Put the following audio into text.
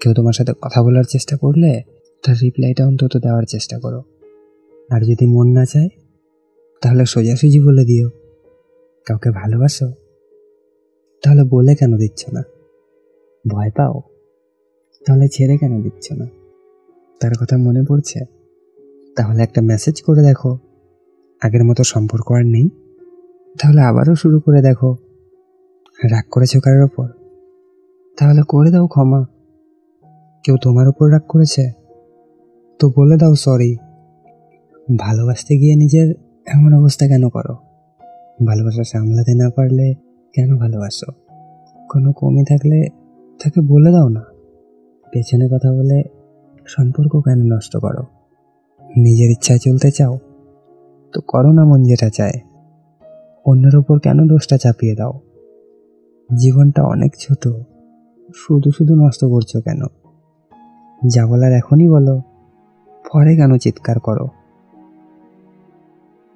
কেউ তোমার সাথে কথা বলার চেষ্টা করলে তার রিপ্লাইটা অন্তত দেওয়ার চেষ্টা করো। আর যদি মন না চায় তাহলে সোজাসুজি বলে দিও। কাউকে ভালোবাসো? তাহলে বলে কেন দিচ্ছ না? ভয় পাও? তাহলে ছেড়ে কেন দিচ্ছ না? তার কথা মনে পড়ছে? তাহলে একটা মেসেজ করে দেখো। আগের মতো সম্পর্ক আর নেই? তাহলে আবারও শুরু করে দেখো। রাগ করেছো কারোর ওপর? তাহলে করে দাও ক্ষমা। কেউ তোমার উপর রাগ করেছে? তো বলে দাও সরি। ভালোবাসতে গিয়ে নিজের এমন অবস্থা কেন করো? ভালোবাসা সামলাতে না পারলে কেন ভালোবাসো? কোনো কমই থাকলে তাকে বলে দাও না। পেছনে কথা বলে সম্পর্ক কেন নষ্ট করো? নিজের ইচ্ছায় চলতে চাও তো করো না মন যেটা চায়। অন্যের ওপর কেন দোষটা চাপিয়ে দাও? জীবনটা অনেক ছোট, শুধু শুধু নষ্ট করছো কেন? যা বলার এখনই বলো, পরে কেন চিৎকার করো?